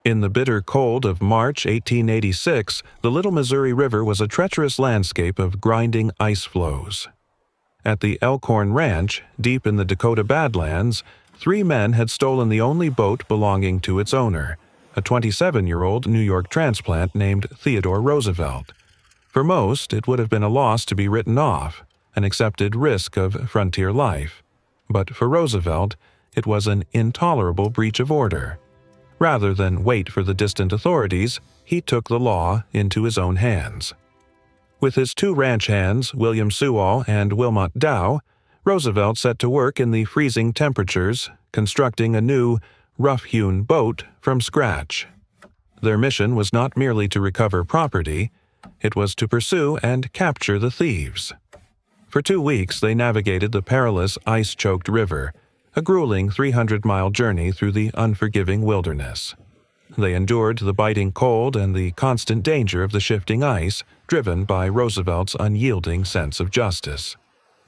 In the bitter cold of March 1886, the Little Missouri River was a treacherous landscape of grinding ice floes. At the Elkhorn Ranch, deep in the Dakota Badlands, 3 men had stolen the only boat belonging to its owner, a 27-year-old New York transplant named Theodore Roosevelt. For most, it would have been a loss to be written off, an accepted risk of frontier life. But for Roosevelt, it was an intolerable breach of order. Rather than wait for the distant authorities, he took the law into his own hands. With his 2 ranch hands, William Sewall and Wilmot Dow, Roosevelt set to work in the freezing temperatures, constructing a new, rough-hewn boat from scratch. Their mission was not merely to recover property, it was to pursue and capture the thieves. For 2 weeks they navigated the perilous ice-choked river, a grueling 300-mile journey through the unforgiving wilderness. They endured the biting cold and the constant danger of the shifting ice, driven by Roosevelt's unyielding sense of justice.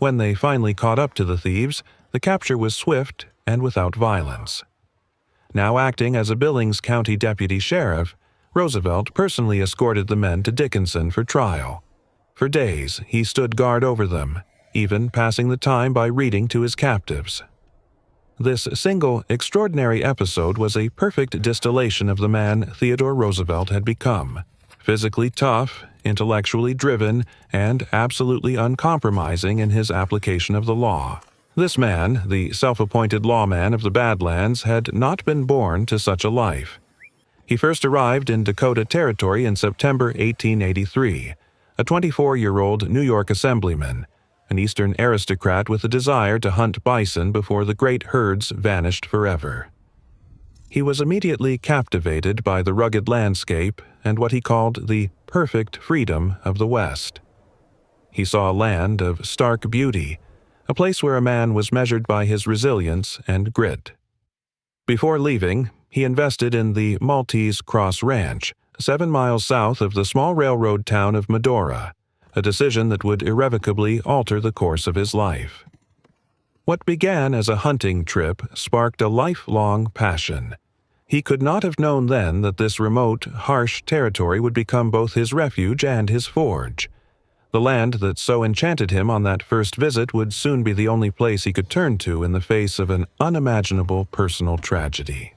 When they finally caught up to the thieves, the capture was swift and without violence. Now acting as a Billings County deputy sheriff, Roosevelt personally escorted the men to Dickinson for trial. For days, he stood guard over them, even passing the time by reading to his captives. This single, extraordinary episode was a perfect distillation of the man Theodore Roosevelt had become. Physically tough, intellectually driven, and absolutely uncompromising in his application of the law. This man, the self-appointed lawman of the Badlands, had not been born to such a life. He first arrived in Dakota Territory in September 1883, a 24-year-old New York assemblyman, an Eastern aristocrat with a desire to hunt bison before the great herds vanished forever. He was immediately captivated by the rugged landscape and what he called the perfect freedom of the West. He saw a land of stark beauty, a place where a man was measured by his resilience and grit. Before leaving, he invested in the Maltese Cross Ranch, 7 miles south of the small railroad town of Medora, a decision that would irrevocably alter the course of his life. What began as a hunting trip sparked a lifelong passion. He could not have known then that this remote, harsh territory would become both his refuge and his forge. The land that so enchanted him on that first visit would soon be the only place he could turn to in the face of an unimaginable personal tragedy.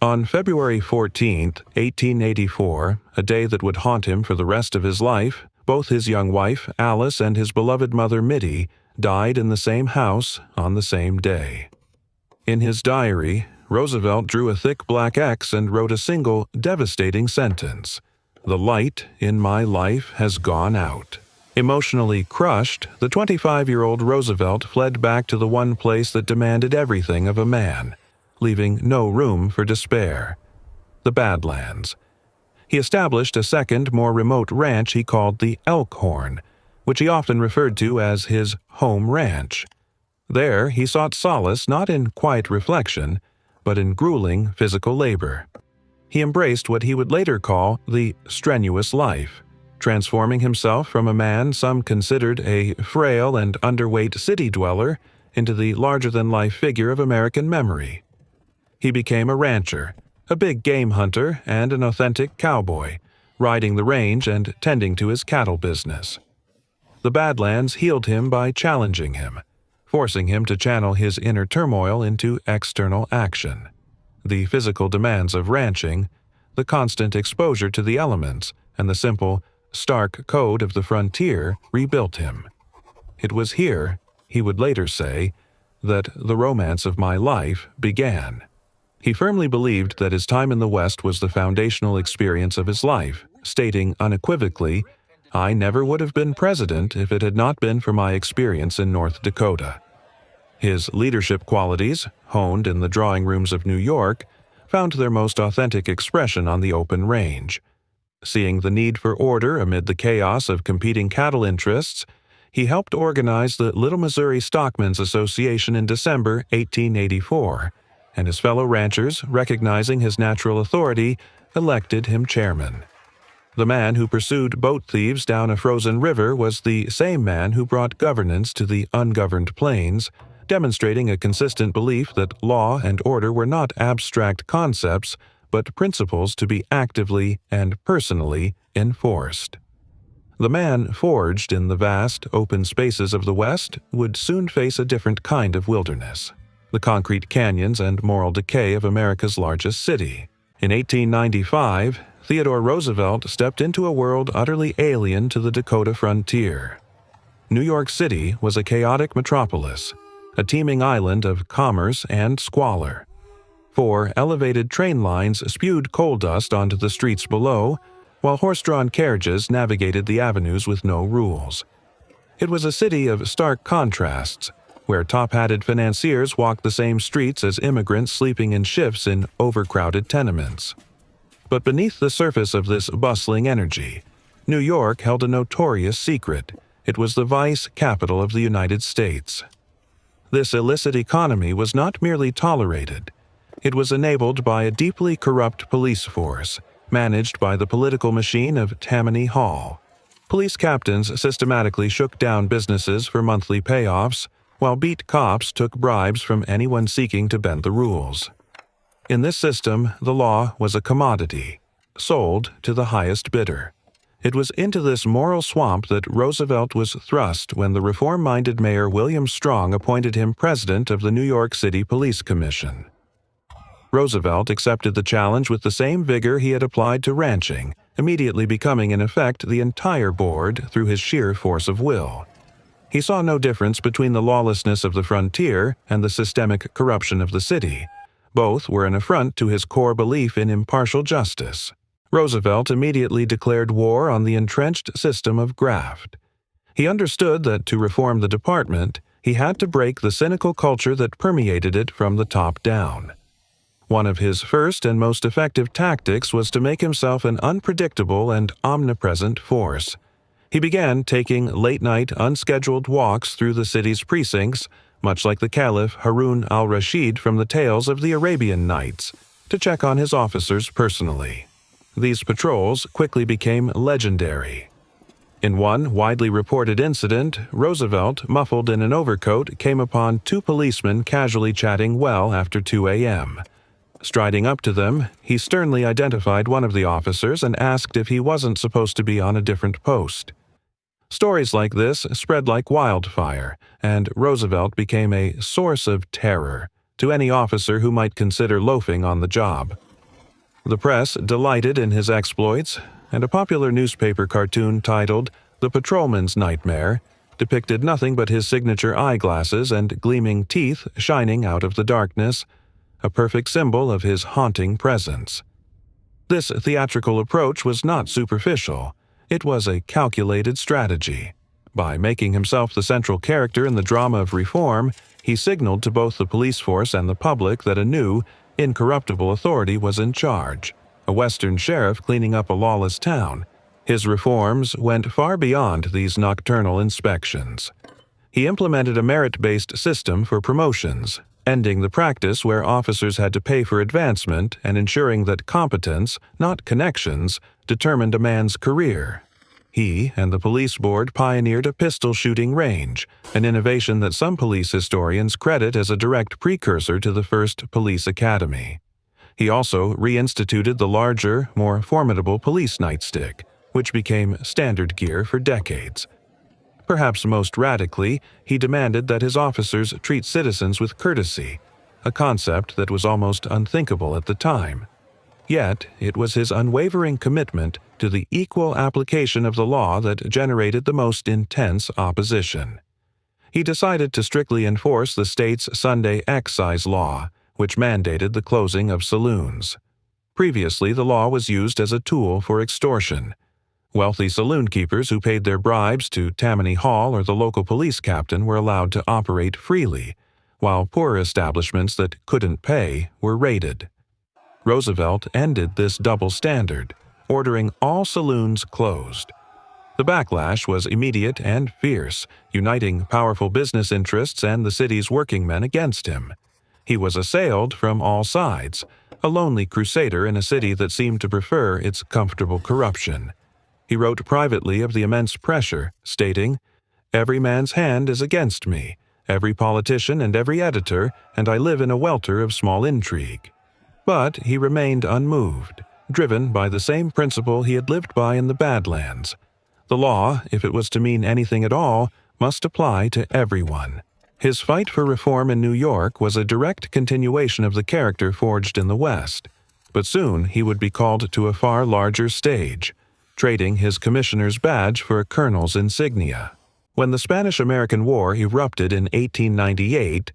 On February 14, 1884, a day that would haunt him for the rest of his life, both his young wife, Alice, and his beloved mother, Mittie, died in the same house on the same day. In his diary, Roosevelt drew a thick black X and wrote a single, devastating sentence: "The light in my life has gone out." Emotionally crushed, the 25-year-old Roosevelt fled back to the one place that demanded everything of a man, leaving no room for despair: the Badlands. He established a second, more remote ranch he called the Elkhorn, which he often referred to as his home ranch. There he sought solace not in quiet reflection, but in grueling physical labor. He embraced what he would later call the strenuous life, transforming himself from a man some considered a frail and underweight city dweller into the larger-than-life figure of American memory. He became a rancher, a big game hunter, and an authentic cowboy, riding the range and tending to his cattle business. The Badlands healed him by challenging him, forcing him to channel his inner turmoil into external action. The physical demands of ranching, the constant exposure to the elements, and the simple, stark code of the frontier rebuilt him. It was here, he would later say, that the romance of my life began. He firmly believed that his time in the West was the foundational experience of his life, stating unequivocally, "I never would have been president if it had not been for my experience in North Dakota." His leadership qualities, honed in the drawing rooms of New York, found their most authentic expression on the open range. Seeing the need for order amid the chaos of competing cattle interests, he helped organize the Little Missouri Stockmen's Association in December 1884, and his fellow ranchers, recognizing his natural authority, elected him chairman. The man who pursued boat thieves down a frozen river was the same man who brought governance to the ungoverned plains, demonstrating a consistent belief that law and order were not abstract concepts, but principles to be actively and personally enforced. The man forged in the vast, open spaces of the West would soon face a different kind of wilderness, the concrete canyons and moral decay of America's largest city. In 1895, Theodore Roosevelt stepped into a world utterly alien to the Dakota frontier. New York City was a chaotic metropolis, a teeming island of commerce and squalor. 4 elevated train lines spewed coal dust onto the streets below, while horse-drawn carriages navigated the avenues with no rules. It was a city of stark contrasts, where top-hatted financiers walked the same streets as immigrants sleeping in shifts in overcrowded tenements. But beneath the surface of this bustling energy, New York held a notorious secret. It was the vice capital of the United States. This illicit economy was not merely tolerated. It was enabled by a deeply corrupt police force, managed by the political machine of Tammany Hall. Police captains systematically shook down businesses for monthly payoffs, while beat cops took bribes from anyone seeking to bend the rules. In this system, the law was a commodity, sold to the highest bidder. It was into this moral swamp that Roosevelt was thrust when the reform-minded Mayor William Strong appointed him president of the New York City Police Commission. Roosevelt accepted the challenge with the same vigor he had applied to ranching, immediately becoming in effect the entire board through his sheer force of will. He saw no difference between the lawlessness of the frontier and the systemic corruption of the city. Both were an affront to his core belief in impartial justice. Roosevelt immediately declared war on the entrenched system of graft. He understood that to reform the department, he had to break the cynical culture that permeated it from the top down. One of his first and most effective tactics was to make himself an unpredictable and omnipresent force. He began taking late-night, unscheduled walks through the city's precincts, much like the Caliph Harun al-Rashid from the tales of the Arabian Nights, to check on his officers personally. These patrols quickly became legendary. In one widely reported incident, Roosevelt, muffled in an overcoat, came upon 2 policemen casually chatting well after 2 a.m. Striding up to them, he sternly identified one of the officers and asked if he wasn't supposed to be on a different post. Stories like this spread like wildfire, and Roosevelt became a source of terror to any officer who might consider loafing on the job. The press delighted in his exploits, and a popular newspaper cartoon titled "The Patrolman's Nightmare" depicted nothing but his signature eyeglasses and gleaming teeth shining out of the darkness, a perfect symbol of his haunting presence. This theatrical approach was not superficial. It was a calculated strategy. By making himself the central character in the drama of reform, he signaled to both the police force and the public that a new, incorruptible authority was in charge, a Western sheriff cleaning up a lawless town. His reforms went far beyond these nocturnal inspections. He implemented a merit-based system for promotions, ending the practice where officers had to pay for advancement and ensuring that competence, not connections, determined a man's career. He and the police board pioneered a pistol shooting range, an innovation that some police historians credit as a direct precursor to the first police academy. He also reinstituted the larger, more formidable police nightstick, which became standard gear for decades. Perhaps most radically, he demanded that his officers treat citizens with courtesy, a concept that was almost unthinkable at the time. Yet, it was his unwavering commitment to the equal application of the law that generated the most intense opposition. He decided to strictly enforce the state's Sunday excise law, which mandated the closing of saloons. Previously, the law was used as a tool for extortion. Wealthy saloon keepers who paid their bribes to Tammany Hall or the local police captain were allowed to operate freely, while poorer establishments that couldn't pay were raided. Roosevelt ended this double standard, ordering all saloons closed. The backlash was immediate and fierce, uniting powerful business interests and the city's working men against him. He was assailed from all sides, a lonely crusader in a city that seemed to prefer its comfortable corruption. He wrote privately of the immense pressure, stating, "Every man's hand is against me, every politician and every editor, and I live in a welter of small intrigue." But he remained unmoved, driven by the same principle he had lived by in the Badlands. The law, if it was to mean anything at all, must apply to everyone. His fight for reform in New York was a direct continuation of the character forged in the West, but soon he would be called to a far larger stage, trading his commissioner's badge for a colonel's insignia. When the Spanish-American War erupted in 1898,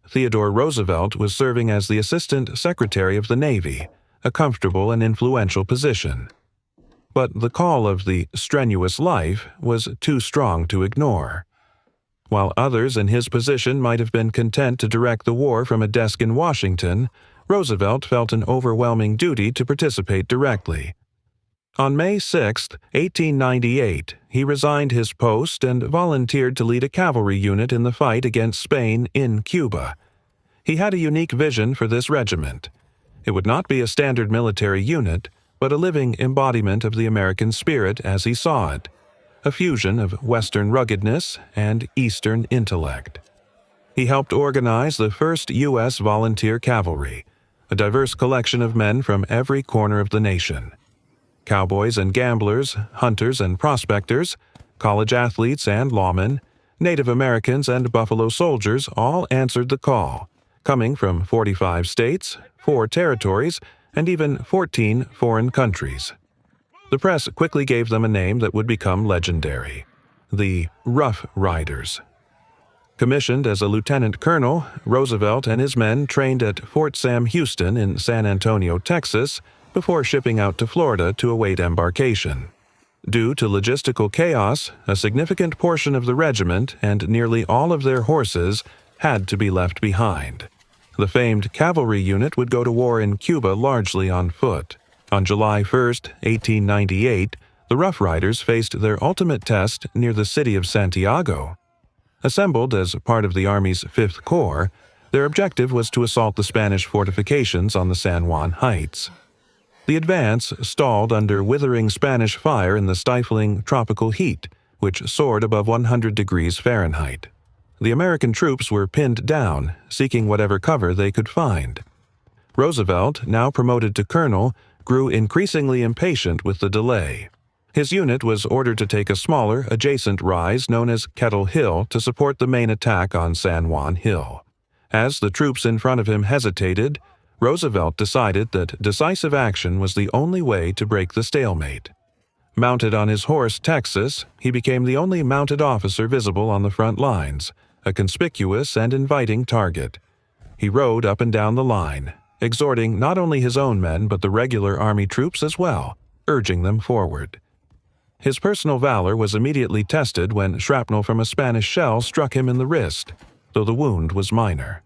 Theodore Roosevelt was serving as the Assistant Secretary of the Navy, a comfortable and influential position. But the call of the strenuous life was too strong to ignore. While others in his position might have been content to direct the war from a desk in Washington, Roosevelt felt an overwhelming duty to participate directly. On May 6, 1898, he resigned his post and volunteered to lead a cavalry unit in the fight against Spain in Cuba. He had a unique vision for this regiment. It would not be a standard military unit, but a living embodiment of the American spirit as he saw it, a fusion of Western ruggedness and Eastern intellect. He helped organize the first U.S. volunteer cavalry, a diverse collection of men from every corner of the nation. Cowboys and gamblers, hunters and prospectors, college athletes and lawmen, Native Americans and Buffalo Soldiers all answered the call, coming from 45 states, 4 territories, and even 14 foreign countries. The press quickly gave them a name that would become legendary: the Rough Riders. Commissioned as a lieutenant colonel, Roosevelt and his men trained at Fort Sam Houston in San Antonio, Texas, before shipping out to Florida to await embarkation. Due to logistical chaos, a significant portion of the regiment and nearly all of their horses had to be left behind. The famed cavalry unit would go to war in Cuba largely on foot. On July 1, 1898, the Rough Riders faced their ultimate test near the city of Santiago. Assembled as part of the Army's 5th Corps, their objective was to assault the Spanish fortifications on the San Juan Heights. The advance stalled under withering Spanish fire in the stifling tropical heat, which soared above 100 degrees Fahrenheit. The American troops were pinned down, seeking whatever cover they could find. Roosevelt, now promoted to colonel, grew increasingly impatient with the delay. His unit was ordered to take a smaller, adjacent rise known as Kettle Hill to support the main attack on San Juan Hill. As the troops in front of him hesitated, Roosevelt decided that decisive action was the only way to break the stalemate. Mounted on his horse Texas, he became the only mounted officer visible on the front lines, a conspicuous and inviting target. He rode up and down the line, exhorting not only his own men but the regular Army troops as well, urging them forward. His personal valor was immediately tested when shrapnel from a Spanish shell struck him in the wrist, though the wound was minor.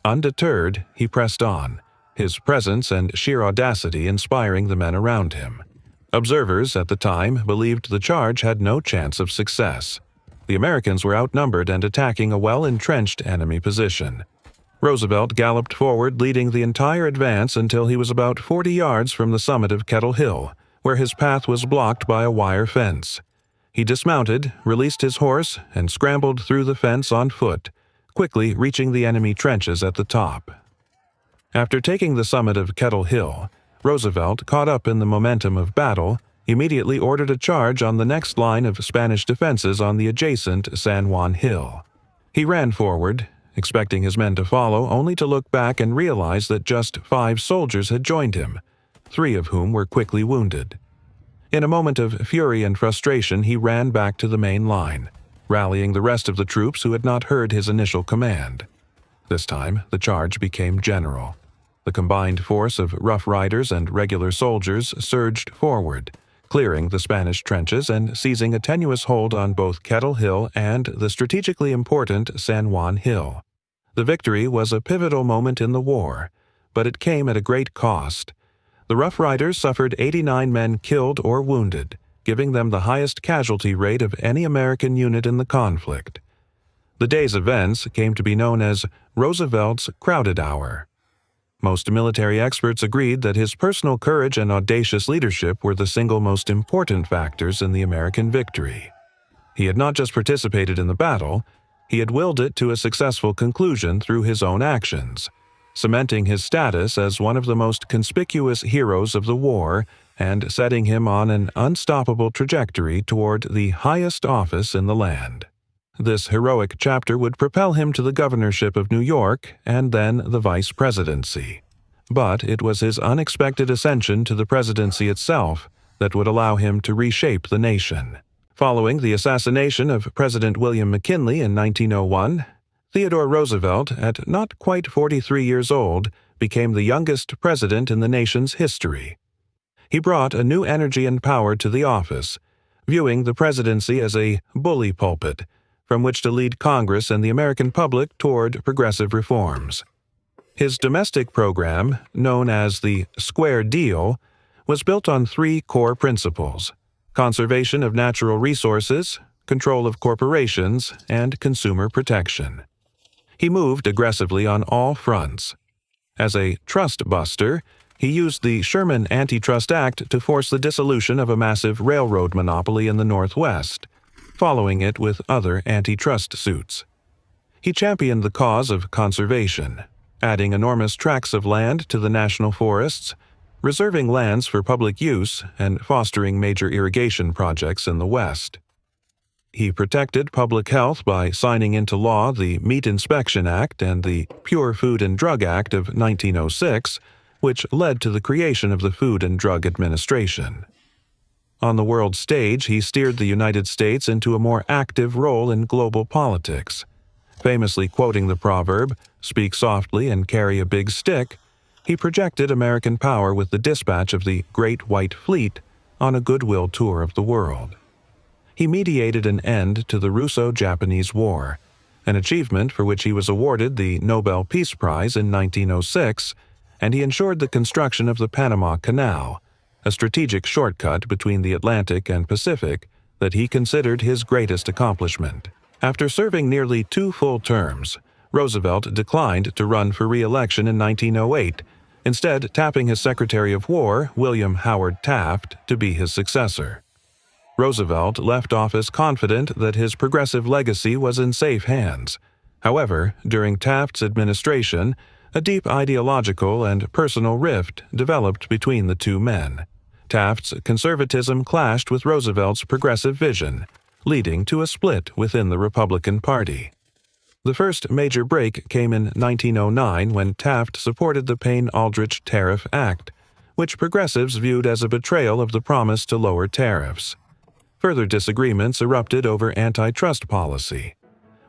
Undeterred, he pressed on, his presence and sheer audacity inspiring the men around him. Observers at the time believed the charge had no chance of success. The Americans were outnumbered and attacking a well-entrenched enemy position. Roosevelt galloped forward, leading the entire advance until he was about 40 yards from the summit of Kettle Hill, where his path was blocked by a wire fence. He dismounted, released his horse, and scrambled through the fence on foot, quickly reaching the enemy trenches at the top. After taking the summit of Kettle Hill, Roosevelt, caught up in the momentum of battle, immediately ordered a charge on the next line of Spanish defenses on the adjacent San Juan Hill. He ran forward, expecting his men to follow, only to look back and realize that just 5 soldiers had joined him, 3 of whom were quickly wounded. In a moment of fury and frustration, he ran back to the main line, rallying the rest of the troops who had not heard his initial command. This time, the charge became general. The combined force of Rough Riders and regular soldiers surged forward, clearing the Spanish trenches and seizing a tenuous hold on both Kettle Hill and the strategically important San Juan Hill. The victory was a pivotal moment in the war, but it came at a great cost. The Rough Riders suffered 89 men killed or wounded, giving them the highest casualty rate of any American unit in the conflict. The day's events came to be known as Roosevelt's Crowded Hour. Most military experts agreed that his personal courage and audacious leadership were the single most important factors in the American victory. He had not just participated in the battle, he had willed it to a successful conclusion through his own actions. cementing his status as one of the most conspicuous heroes of the war and setting him on an unstoppable trajectory toward the highest office in the land. This heroic chapter would propel him to the governorship of New York and then the vice presidency. But it was his unexpected ascension to the presidency itself that would allow him to reshape the nation. Following the assassination of President William McKinley in 1901, Theodore Roosevelt, at not quite 43 years old, became the youngest president in the nation's history. He brought a new energy and power to the office, viewing the presidency as a bully pulpit from which to lead Congress and the American public toward progressive reforms. His domestic program, known as the Square Deal, was built on three core principles: conservation of natural resources, control of corporations, and consumer protection. He moved aggressively on all fronts. As a trust buster, he used the Sherman Antitrust Act to force the dissolution of a massive railroad monopoly in the Northwest, following it with other antitrust suits. He championed the cause of conservation, adding enormous tracts of land to the national forests, reserving lands for public use, and fostering major irrigation projects in the West. He protected public health by signing into law the Meat Inspection Act and the Pure Food and Drug Act of 1906, which led to the creation of the Food and Drug Administration. On the world stage, he steered the United States into a more active role in global politics. Famously quoting the proverb, "Speak softly and carry a big stick," he projected American power with the dispatch of the Great White Fleet on a goodwill tour of the world. He mediated an end to the Russo-Japanese War, an achievement for which he was awarded the Nobel Peace Prize in 1906, and he ensured the construction of the Panama Canal, a strategic shortcut between the Atlantic and Pacific that he considered his greatest accomplishment. After serving nearly 2 full terms, Roosevelt declined to run for re-election in 1908, instead tapping his Secretary of War, William Howard Taft, to be his successor. Roosevelt left office confident that his progressive legacy was in safe hands. However, during Taft's administration, a deep ideological and personal rift developed between the two men. Taft's conservatism clashed with Roosevelt's progressive vision, leading to a split within the Republican Party. The first major break came in 1909 when Taft supported the Payne-Aldrich Tariff Act, which progressives viewed as a betrayal of the promise to lower tariffs. Further disagreements erupted over antitrust policy.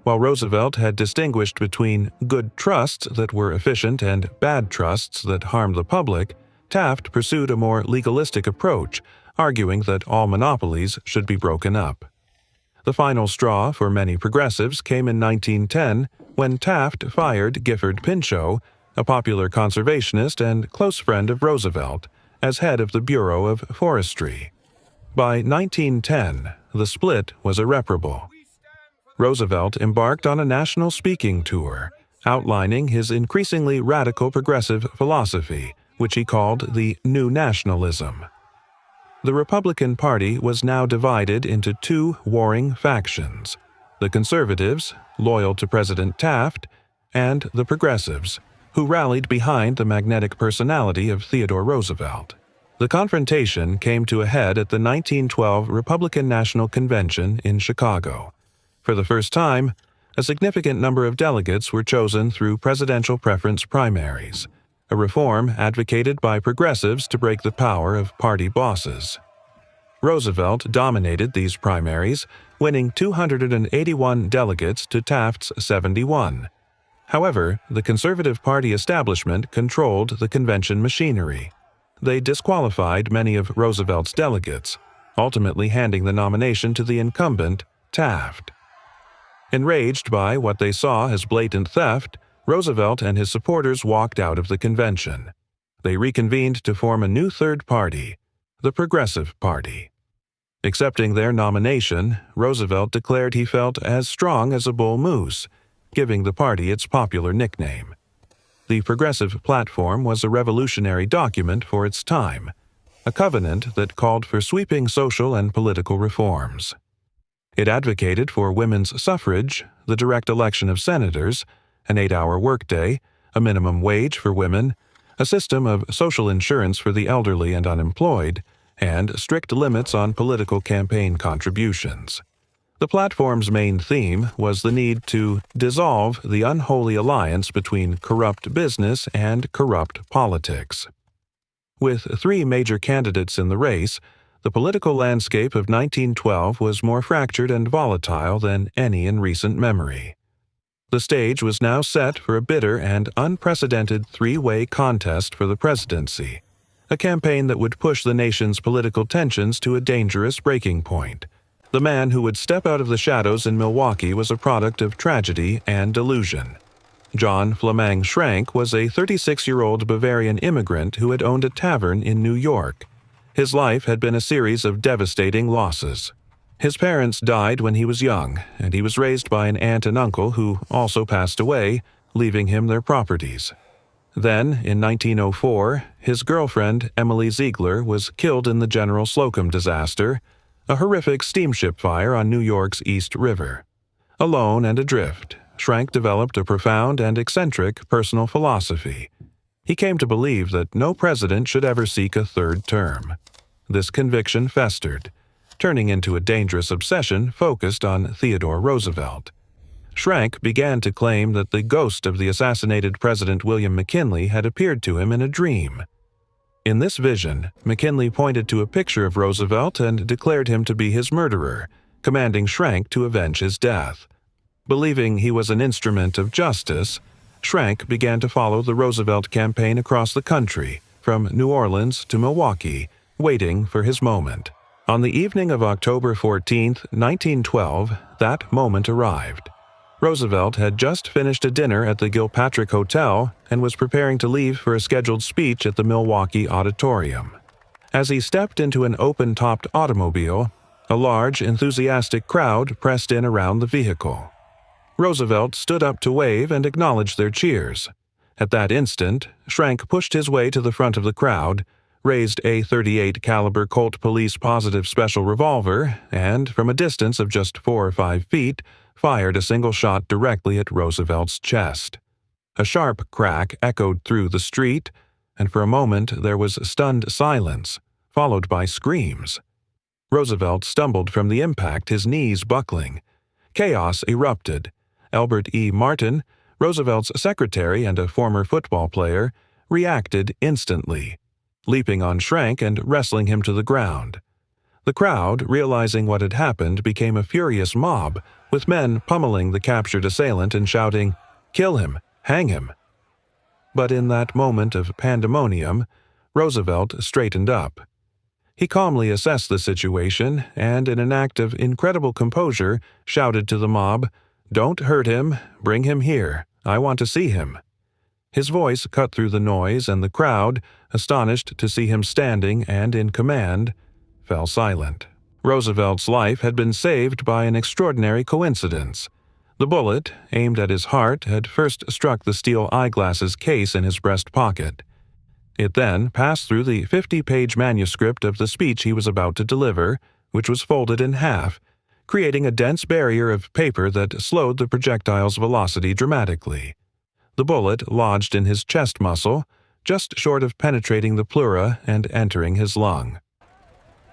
While Roosevelt had distinguished between good trusts that were efficient and bad trusts that harmed the public, Taft pursued a more legalistic approach, arguing that all monopolies should be broken up. The final straw for many progressives came in 1910 when Taft fired Gifford Pinchot, a popular conservationist and close friend of Roosevelt, as head of the Bureau of Forestry. By 1910, the split was irreparable. Roosevelt embarked on a national speaking tour, outlining his increasingly radical progressive philosophy, which he called the New Nationalism. The Republican Party was now divided into 2 warring factions: the conservatives, loyal to President Taft, and the progressives, who rallied behind the magnetic personality of Theodore Roosevelt. The confrontation came to a head at the 1912 Republican National Convention in Chicago. For the first time, a significant number of delegates were chosen through presidential preference primaries, a reform advocated by progressives to break the power of party bosses. Roosevelt dominated these primaries, winning 281 delegates to Taft's 71. However, the Conservative Party establishment controlled the convention machinery. They disqualified many of Roosevelt's delegates, ultimately handing the nomination to the incumbent, Taft. Enraged by what they saw as blatant theft, Roosevelt and his supporters walked out of the convention. They reconvened to form a new third party, the Progressive Party. Accepting their nomination, Roosevelt declared he felt as strong as a bull moose, giving the party its popular nickname. The Progressive Platform was a revolutionary document for its time, a covenant that called for sweeping social and political reforms. It advocated for women's suffrage, the direct election of senators, an 8-hour workday, a minimum wage for women, a system of social insurance for the elderly and unemployed, and strict limits on political campaign contributions. The platform's main theme was the need to dissolve the unholy alliance between corrupt business and corrupt politics. With three major candidates in the race, the political landscape of 1912 was more fractured and volatile than any in recent memory. The stage was now set for a bitter and unprecedented three-way contest for the presidency, a campaign that would push the nation's political tensions to a dangerous breaking point. The man who would step out of the shadows in Milwaukee was a product of tragedy and delusion. John Flameng Schrank was a 36-year-old Bavarian immigrant who had owned a tavern in New York. His life had been a series of devastating losses. His parents died when he was young, and he was raised by an aunt and uncle who also passed away, leaving him their properties. Then, in 1904, his girlfriend, Emily Ziegler, was killed in the General Slocum disaster, a horrific steamship fire on New York's East River. Alone and adrift, Schrank developed a profound and eccentric personal philosophy. He came to believe that no president should ever seek a third term. This conviction festered, turning into a dangerous obsession focused on Theodore Roosevelt. Schrank began to claim that the ghost of the assassinated President William McKinley had appeared to him in a dream. In this vision, McKinley pointed to a picture of Roosevelt and declared him to be his murderer, commanding Schrank to avenge his death. Believing he was an instrument of justice, Schrank began to follow the Roosevelt campaign across the country, from New Orleans to Milwaukee, waiting for his moment. On the evening of October 14, 1912, that moment arrived. Roosevelt had just finished a dinner at the Gilpatrick Hotel and was preparing to leave for a scheduled speech at the Milwaukee Auditorium. As he stepped into an open-topped automobile, a large, enthusiastic crowd pressed in around the vehicle. Roosevelt stood up to wave and acknowledge their cheers. At that instant, Schrank pushed his way to the front of the crowd, raised a .38 caliber Colt Police Positive Special revolver, and, from a distance of just 4 or 5 feet, fired a single shot directly at Roosevelt's chest. A sharp crack echoed through the street, and for a moment there was stunned silence, followed by screams. Roosevelt stumbled from the impact, his knees buckling. Chaos erupted. Albert E. Martin, Roosevelt's secretary and a former football player, reacted instantly, leaping on Schrank and wrestling him to the ground. The crowd, realizing what had happened, became a furious mob, with men pummeling the captured assailant and shouting, "Kill him! Hang him!" But in that moment of pandemonium, Roosevelt straightened up. He calmly assessed the situation and, in an act of incredible composure, shouted to the mob, "Don't hurt him. Bring him here. I want to see him." His voice cut through the noise, and the crowd, astonished to see him standing and in command, fell silent. Roosevelt's life had been saved by an extraordinary coincidence. The bullet, aimed at his heart, had first struck the steel eyeglasses case in his breast pocket. It then passed through the 50-page manuscript of the speech he was about to deliver, which was folded in half, creating a dense barrier of paper that slowed the projectile's velocity dramatically. The bullet lodged in his chest muscle, just short of penetrating the pleura and entering his lung.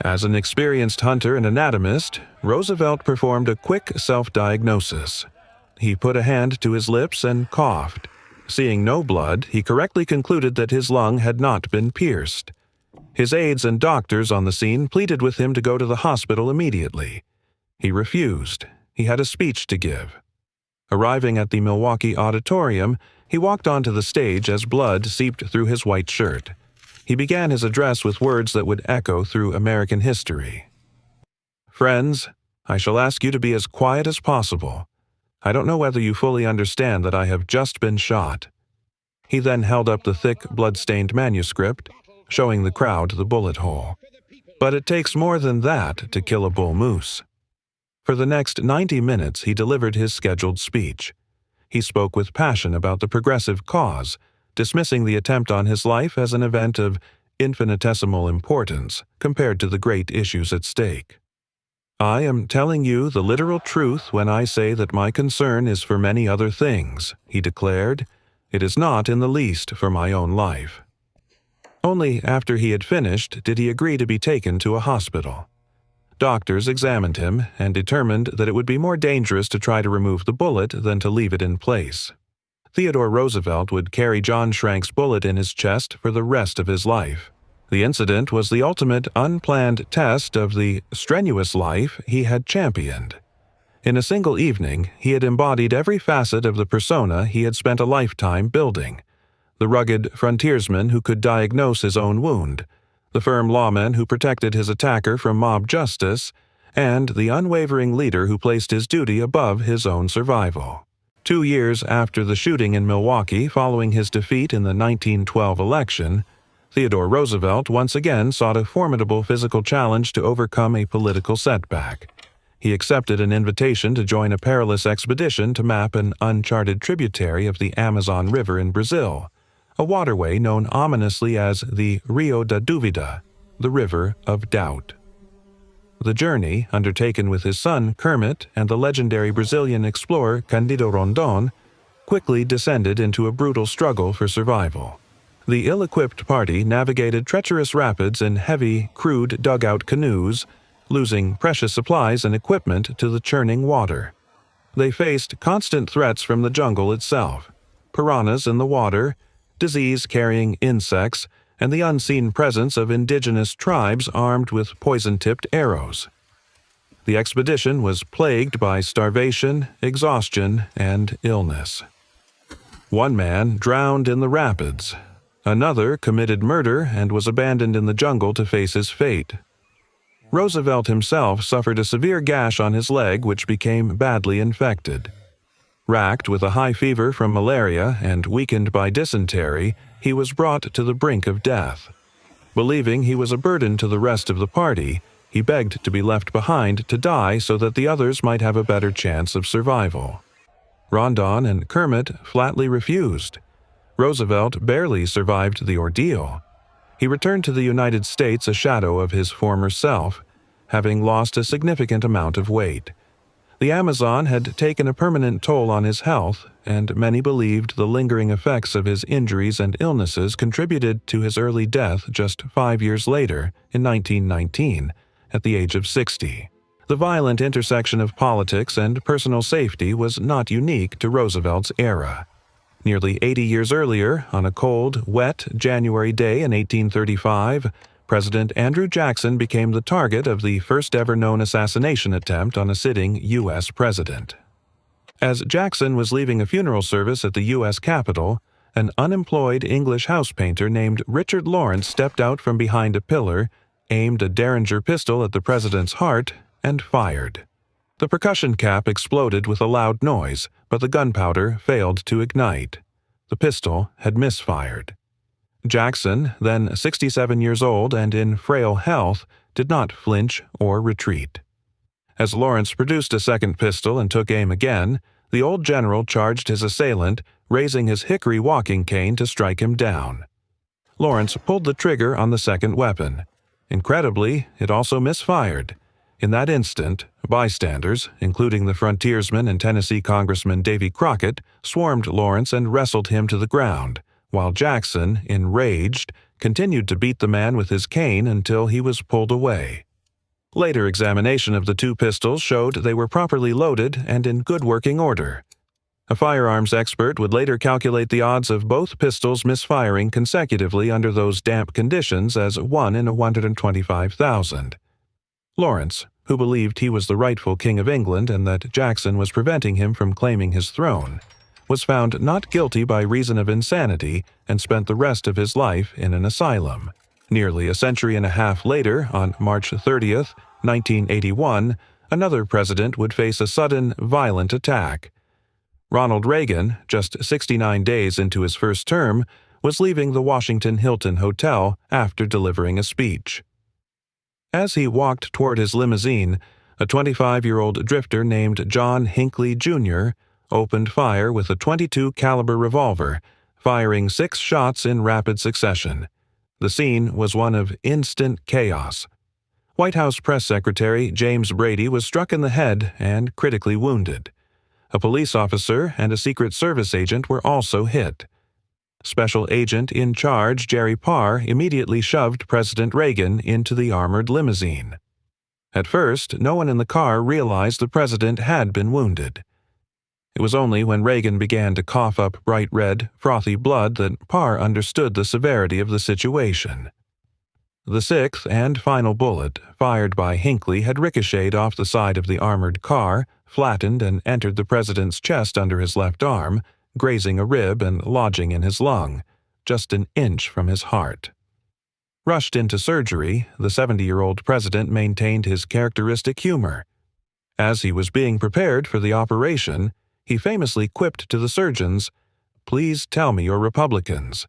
As an experienced hunter and anatomist, Roosevelt performed a quick self-diagnosis. He put a hand to his lips and coughed. Seeing no blood, he correctly concluded that his lung had not been pierced. His aides and doctors on the scene pleaded with him to go to the hospital immediately. He refused. He had a speech to give. Arriving at the Milwaukee Auditorium, he walked onto the stage as blood seeped through his white shirt. He began his address with words that would echo through American history. "Friends, I shall ask you to be as quiet as possible. I don't know whether you fully understand that I have just been shot." He then held up the thick, blood-stained manuscript, showing the crowd the bullet hole. But it takes more than that to kill a bull moose. For the next 90 minutes he delivered his scheduled speech. He spoke with passion about the progressive cause, dismissing the attempt on his life as an event of infinitesimal importance compared to the great issues at stake. "I am telling you the literal truth when I say that my concern is for many other things," he declared. It is not in the least for my own life." Only after he had finished did he agree to be taken to a hospital. Doctors examined him and determined that it would be more dangerous to try to remove the bullet than to leave it in place. Theodore Roosevelt would carry John Schrank's bullet in his chest for the rest of his life. The incident was the ultimate unplanned test of the strenuous life he had championed. In a single evening, he had embodied every facet of the persona he had spent a lifetime building: the rugged frontiersman who could diagnose his own wound, the firm lawman who protected his attacker from mob justice, and the unwavering leader who placed his duty above his own survival. 2 years after the shooting in Milwaukee following his defeat in the 1912 election, Theodore Roosevelt once again sought a formidable physical challenge to overcome a political setback. He accepted an invitation to join a perilous expedition to map an uncharted tributary of the Amazon River in Brazil, a waterway known ominously as the Rio da Dúvida, the River of Doubt. The journey, undertaken with his son Kermit and the legendary Brazilian explorer Cândido Rondon, quickly descended into a brutal struggle for survival. The ill-equipped party navigated treacherous rapids in heavy, crude dugout canoes, losing precious supplies and equipment to the churning water. They faced constant threats from the jungle itself: piranhas in the water, disease-carrying insects, and the unseen presence of indigenous tribes armed with poison-tipped arrows. The expedition was plagued by starvation, exhaustion, and illness. One man drowned in the rapids. Another committed murder and was abandoned in the jungle to face his fate. Roosevelt himself suffered a severe gash on his leg which became badly infected. Racked with a high fever from malaria and weakened by dysentery, he was brought to the brink of death. Believing he was a burden to the rest of the party, he begged to be left behind to die so that the others might have a better chance of survival. Rondon and Kermit flatly refused. Roosevelt barely survived the ordeal. He returned to the United States a shadow of his former self, having lost a significant amount of weight. The Amazon had taken a permanent toll on his health, and many believed the lingering effects of his injuries and illnesses contributed to his early death just 5 years later, in 1919, at the age of 60. The violent intersection of politics and personal safety was not unique to Roosevelt's era. Nearly 80 years earlier, on a cold, wet January day in 1835, President Andrew Jackson became the target of the first-ever known assassination attempt on a sitting U.S. president. As Jackson was leaving a funeral service at the U.S. Capitol, an unemployed English house painter named Richard Lawrence stepped out from behind a pillar, aimed a Derringer pistol at the president's heart, and fired. The percussion cap exploded with a loud noise, but the gunpowder failed to ignite. The pistol had misfired. Jackson, then 67 years old and in frail health, did not flinch or retreat. As Lawrence produced a second pistol and took aim again, the old general charged his assailant, raising his hickory walking cane to strike him down. Lawrence pulled the trigger on the second weapon. Incredibly, it also misfired. In that instant, bystanders, including the frontiersman and Tennessee Congressman Davy Crockett, swarmed Lawrence and wrestled him to the ground, while Jackson, enraged, continued to beat the man with his cane until he was pulled away. Later examination of the two pistols showed they were properly loaded and in good working order. A firearms expert would later calculate the odds of both pistols misfiring consecutively under those damp conditions as 1 in 125,000. Lawrence, who believed he was the rightful king of England and that Jackson was preventing him from claiming his throne, was found not guilty by reason of insanity and spent the rest of his life in an asylum. Nearly a century and a half later, on March 30th, 1981, another president would face a sudden, violent attack. Ronald Reagan, just 69 days into his first term, was leaving the Washington Hilton Hotel after delivering a speech. As he walked toward his limousine, a 25-year-old drifter named John Hinckley, Jr., opened fire with a .22 caliber revolver, firing 6 shots in rapid succession. The scene was one of instant chaos. White House Press Secretary James Brady was struck in the head and critically wounded. A police officer and a Secret Service agent were also hit. Special Agent in charge Jerry Parr immediately shoved President Reagan into the armored limousine. At first, no one in the car realized the president had been wounded. It was only when Reagan began to cough up bright red, frothy blood that Parr understood the severity of the situation. The sixth and final bullet, fired by Hinckley, had ricocheted off the side of the armored car, flattened and entered the president's chest under his left arm, grazing a rib and lodging in his lung, just an inch from his heart. Rushed into surgery, the 70-year-old president maintained his characteristic humor. As he was being prepared for the operation, he famously quipped to the surgeons, "Please tell me you're Republicans.